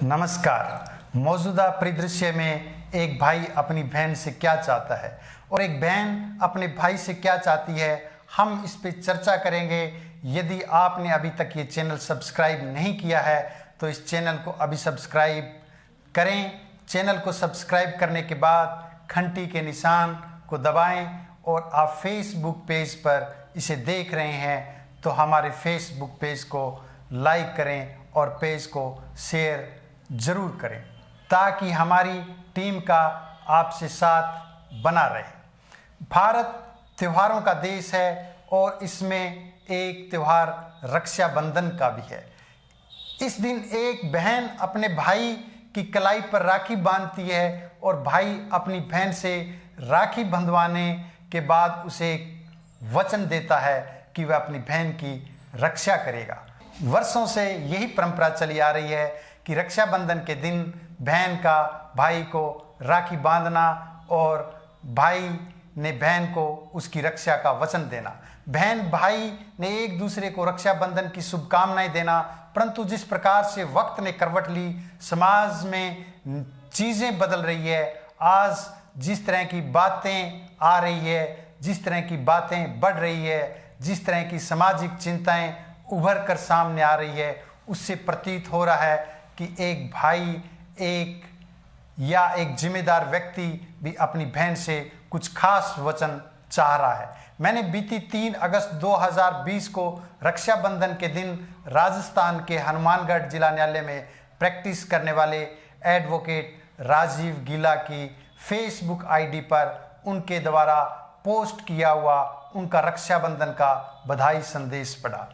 नमस्कार। मौजूदा परिदृश्य में एक भाई अपनी बहन से क्या चाहता है और एक बहन अपने भाई से क्या चाहती है, हम इस पे चर्चा करेंगे। यदि आपने अभी तक ये चैनल सब्सक्राइब नहीं किया है तो इस चैनल को अभी सब्सक्राइब करें। चैनल को सब्सक्राइब करने के बाद घंटी के निशान को दबाएं और आप फेसबुक पेज पर इसे देख रहे हैं तो हमारे फेसबुक पेज को लाइक करें और पेज को शेयर ज़रूर करें ताकि हमारी टीम का आपसे साथ बना रहे। भारत त्योहारों का देश है और इसमें एक त्यौहार रक्षाबंधन का भी है। इस दिन एक बहन अपने भाई की कलाई पर राखी बांधती है और भाई अपनी बहन से राखी बंधवाने के बाद उसे वचन देता है कि वह अपनी बहन की रक्षा करेगा। वर्षों से यही परंपरा चली आ रही है कि रक्षाबंधन के दिन बहन का भाई को राखी बांधना और भाई ने बहन को उसकी रक्षा का वचन देना। बहन भाई ने एक दूसरे को रक्षाबंधन की शुभकामनाएं देना। परंतु जिस प्रकार से वक्त ने करवट ली, समाज में चीज़ें बदल रही है, आज जिस तरह की बातें आ रही है, जिस तरह की बातें बढ़ रही है, जिस तरह की सामाजिक चिंताएं उभर कर सामने आ रही है, उससे प्रतीत हो रहा है कि एक भाई एक जिम्मेदार व्यक्ति भी अपनी बहन से कुछ खास वचन चाह रहा है। मैंने बीती 3 अगस्त 2020 को रक्षाबंधन के दिन राजस्थान के हनुमानगढ़ जिला न्यायालय में प्रैक्टिस करने वाले एडवोकेट राजीव गीला की फेसबुक आईडी पर उनके द्वारा पोस्ट किया हुआ उनका रक्षाबंधन का बधाई संदेश पढ़ा।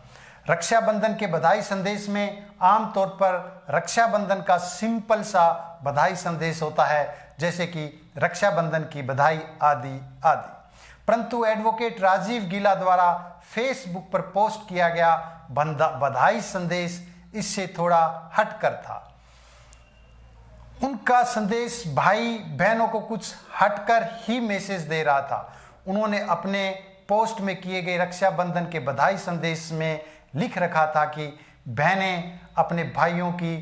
रक्षाबंधन के बधाई संदेश में आमतौर पर रक्षाबंधन का सिंपल सा बधाई संदेश होता है, जैसे कि रक्षाबंधन की बधाई आदि आदि। परंतु एडवोकेट राजीव गीला द्वारा फेसबुक पर पोस्ट किया गया बधाई संदेश इससे थोड़ा हटकर था। उनका संदेश भाई बहनों को कुछ हटकर ही मैसेज दे रहा था। उन्होंने अपने पोस्ट में किए गए रक्षाबंधन के बधाई संदेश में लिख रखा था कि बहनें अपने भाइयों की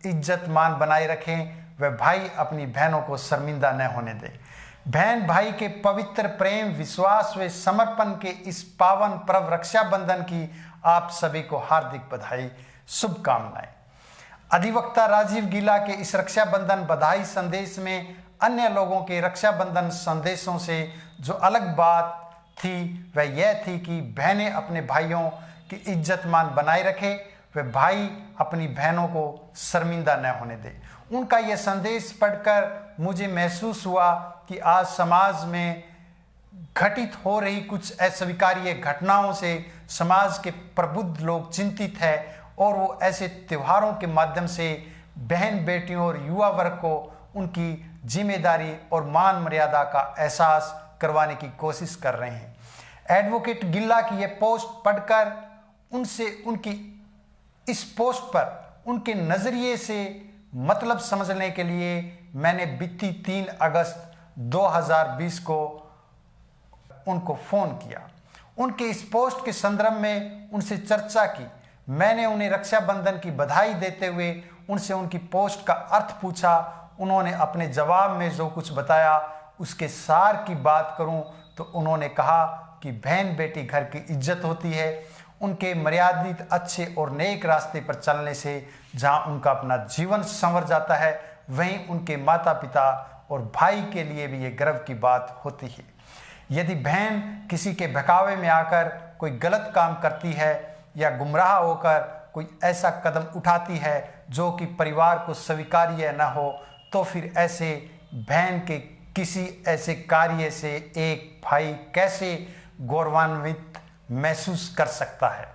इज्जत मान बनाए रखें, वह भाई अपनी बहनों को शर्मिंदा न होने दें। बहन भाई के पवित्र प्रेम, विश्वास व समर्पण के इस पावन पर्व रक्षाबंधन की आप सभी को हार्दिक बधाई, शुभकामनाएं। अधिवक्ता राजीव गीला के इस रक्षाबंधन बधाई संदेश में अन्य लोगों के रक्षाबंधन संदेशों से जो अलग बात थी वह यह थी कि बहनें अपने भाइयों की इज्जत मान बनाए रखे, वह भाई अपनी बहनों को शर्मिंदा न होने दे। उनका यह संदेश पढ़कर मुझे महसूस हुआ कि आज समाज में घटित हो रही कुछ अस्वीकार्य घटनाओं से समाज के प्रबुद्ध लोग चिंतित है और वो ऐसे त्योहारों के माध्यम से बहन बेटियों और युवा वर्ग को उनकी जिम्मेदारी और मान मर्यादा का एहसास करवाने की कोशिश कर रहे हैं। एडवोकेट गिल्ला की यह पोस्ट पढ़कर उनसे उनकी इस पोस्ट पर उनके नज़रिए से मतलब समझने के लिए मैंने बीती 3 अगस्त 2020 को उनको फ़ोन किया। उनके इस पोस्ट के संदर्भ में उनसे चर्चा की। मैंने उन्हें रक्षाबंधन की बधाई देते हुए उनसे उनकी पोस्ट का अर्थ पूछा। उन्होंने अपने जवाब में जो कुछ बताया उसके सार की बात करूं तो उन्होंने कहा कि बहन बेटी घर की इज्जत होती है। उनके मर्यादित, अच्छे और नेक रास्ते पर चलने से जहां उनका अपना जीवन संवर जाता है, वहीं उनके माता पिता और भाई के लिए भी ये गर्व की बात होती है। यदि बहन किसी के बहकावे में आकर कोई गलत काम करती है या गुमराह होकर कोई ऐसा कदम उठाती है जो कि परिवार को स्वीकार्य न हो, तो फिर ऐसे बहन के किसी ऐसे कार्य से एक भाई कैसे गौरवान्वित महसूस कर सकता है।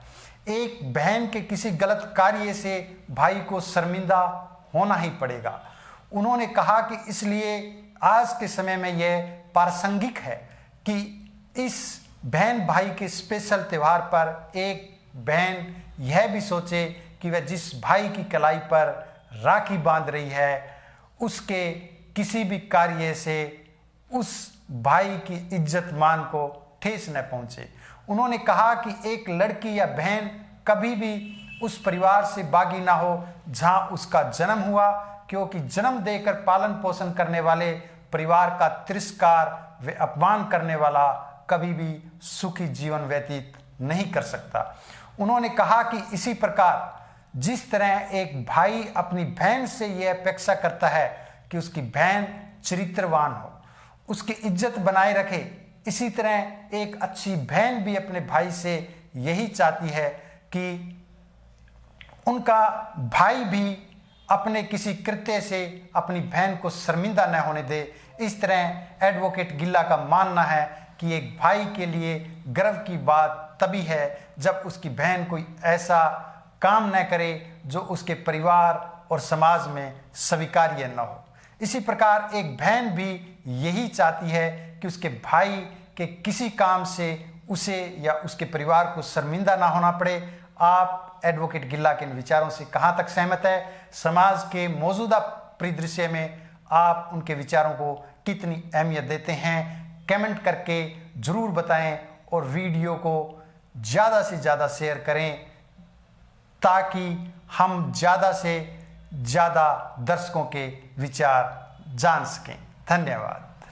एक बहन के किसी गलत कार्य से भाई को शर्मिंदा होना ही पड़ेगा। उन्होंने कहा कि इसलिए आज के समय में यह प्रासंगिक है कि इस बहन भाई के स्पेशल त्यौहार पर एक बहन यह भी सोचे कि वह जिस भाई की कलाई पर राखी बांध रही है उसके किसी भी कार्य से उस भाई की इज्जत मान को ठेस न पहुंचे। उन्होंने कहा कि एक लड़की या बहन कभी भी उस परिवार से बागी ना हो जहां उसका जन्म हुआ, क्योंकि जन्म देकर पालन पोषण करने वाले परिवार का तिरस्कार व अपमान करने वाला कभी भी सुखी जीवन व्यतीत नहीं कर सकता। उन्होंने कहा कि इसी प्रकार जिस तरह एक भाई अपनी बहन से यह अपेक्षा करता है कि उसकी बहन चरित्रवान हो, उसकी इज्जत बनाए रखे, इसी तरह एक अच्छी बहन भी अपने भाई से यही चाहती है कि उनका भाई भी अपने किसी कृत्य से अपनी बहन को शर्मिंदा न होने दे। इस तरह एडवोकेट गिल्ला का मानना है कि एक भाई के लिए गर्व की बात तभी है जब उसकी बहन कोई ऐसा काम न करे जो उसके परिवार और समाज में स्वीकार्य न हो। इसी प्रकार एक बहन भी यही चाहती है कि उसके भाई के किसी काम से उसे या उसके परिवार को शर्मिंदा ना होना पड़े। आप एडवोकेट गिल्ला के इन विचारों से कहाँ तक सहमत है? समाज के मौजूदा परिदृश्य में आप उनके विचारों को कितनी अहमियत देते हैं? कमेंट करके ज़रूर बताएं और वीडियो को ज़्यादा से ज़्यादा शेयर करें ताकि हम ज़्यादा से ज़्यादा दर्शकों के विचार जान सकें। धन्यवाद।